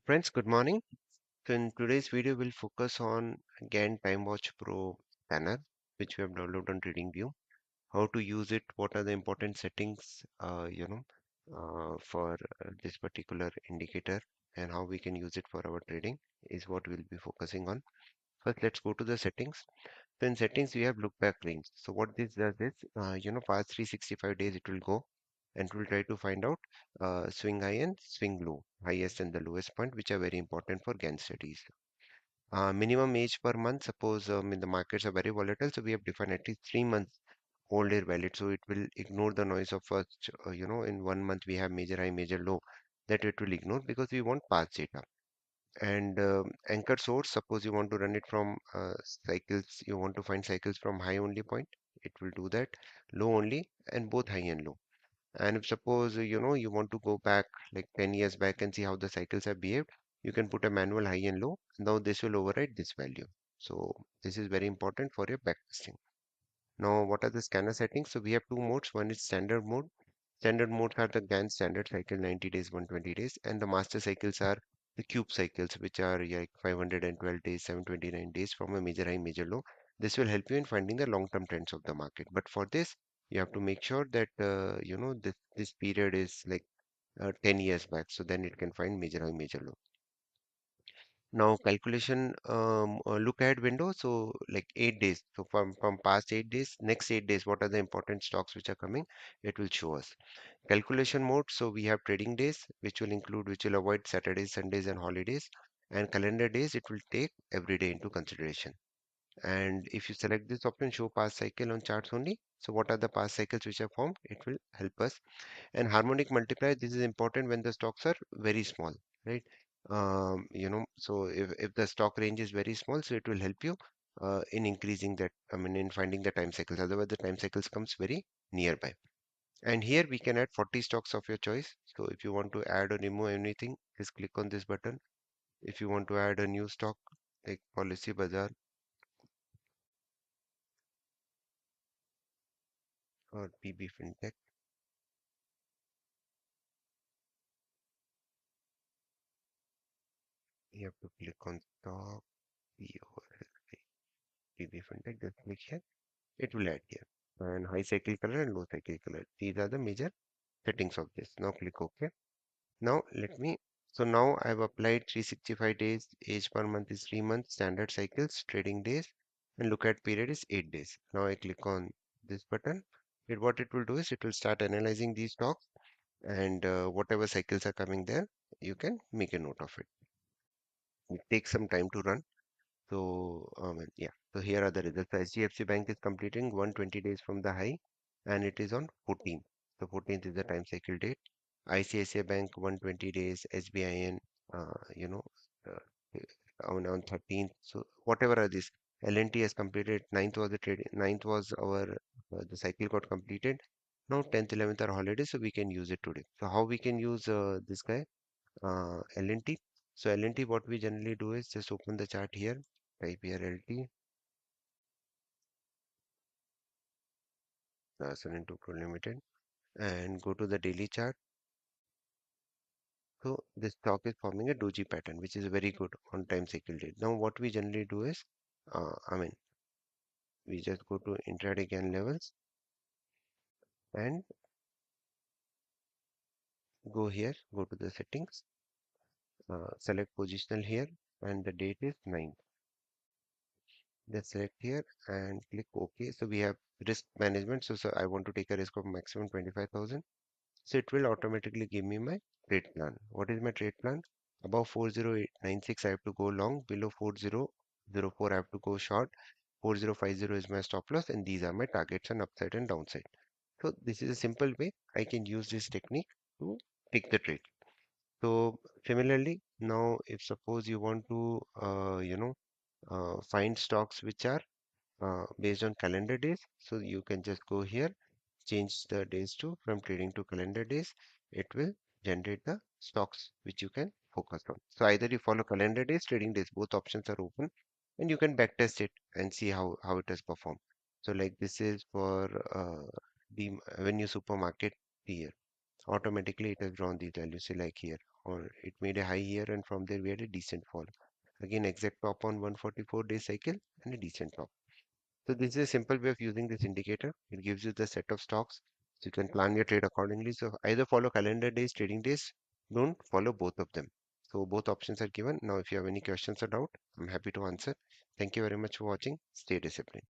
Friends, good morning. So in today's video, we'll focus on Gann Time Watch Pro Scanner, which we have downloaded on TradingView. How to use it, what are the important settings, for this particular indicator, and how we can use it for our trading is what we'll be focusing on. First, let's go to the settings. So in settings, we have look back range. So what this does is, past 365 days, it will go and it will try to find out swing high and swing low, highest and the lowest point, which are very important for Gann studies. Minimum age per month, suppose in the markets are very volatile, so we have defined at least 3 months old year valid. So it will ignore the noise of first, in 1 month we have major high, major low, that it will ignore because we want past data. And anchor source, suppose you want to run it from cycles, you want to find cycles from high only point, it will do that, low only, and both high and low. And if suppose you want to go back like 10 years back and see how the cycles have behaved, you can put a manual high and low. Now this will override this value. So this is very important for your backtesting. Now what are the scanner settings? So we have two modes. One is standard mode. Standard modes are the Gann standard cycle 90 days, 120 days, and the master cycles are the cube cycles, which are like 512 days, 729 days from a major high, major low. This will help you in finding the long-term trends of the market. But for this, you have to make sure that this period is like 10 years back, so then it can find major high, major low. Now calculation look ahead window, so like 8 days. So from past 8 days, next 8 days, what are the important stocks which are coming? It will show us. Calculation mode, so we have trading days, which will avoid Saturdays, Sundays, and holidays, and calendar days. It will take every day into consideration. And if you select this option, show past cycle on charts only. So what are the past cycles which are formed? It will help us. And harmonic multiplier, this is important when the stocks are very small, right? So if the stock range is very small, so it will help you in increasing that, I mean, in finding the time cycles. Otherwise, the time cycles comes very nearby. And here we can add 40 stocks of your choice. So if you want to add or remove anything, just click on this button. If you want to add a new stock like Policy Bazaar or PB FinTech, you have to click on stock, PB FinTech, just click here. It will add here. And high cycle color and low cycle color. These are the major settings of this. Now click OK. Now let me, so now I've applied 365 days, age per month is 3 months, standard cycles, trading days, and look at period is 8 days. Now I click on this button. What it will do is it will start analyzing these stocks, and whatever cycles are coming there, you can make a note of it. It takes some time to run. So, yeah, so here are the results. So HDFC Bank is completing 120 days from the high, and it is on 14th. So 14th is the time cycle date. ICICI Bank 120 days, SBIN, uh, on 13th. So whatever are these, LNT has completed. Ninth was our the cycle got completed. Now 10th, 11th are holidays, so we can use it today. So how we can use this guy? LNT. So LNT, what we generally do is just open the chart here, type here LT, Sun into Pro Limited, and go to the daily chart. So this stock is forming a doji pattern, which is very good on time cycle date. Now what we generally do is, we just go to intraday Gann levels and go here, go to the settings, select positional here, and the date is 9th. Just select here and click OK. So we have risk management. So I want to take a risk of maximum 25,000. So it will automatically give me my trade plan. What is my trade plan? Above 40896 I have to go long, below 4004 I have to go short, 4050 is my stop loss, and these are my targets on upside and downside. So this is a simple way I can use this technique to take the trade. So similarly, now if suppose you want to find stocks which are based on calendar days, so you can just go here, change the days to from trading to calendar days. It will generate the stocks which you can focus on. So either you follow calendar days, trading days, both options are open, and you can backtest it and see how it has performed. So like this is for the Avenue Supermarket here. Automatically it has drawn these values. See like here or it made a high here, and from there we had a decent fall. Again, exact top on 144-day cycle and a decent top. So this is a simple way of using this indicator. It gives you the set of stocks, so you can plan your trade accordingly. So either follow calendar days, trading days, don't follow both of them. So both options are given. Now, if you have any questions or doubt, I'm happy to answer. Thank you very much for watching. Stay disciplined.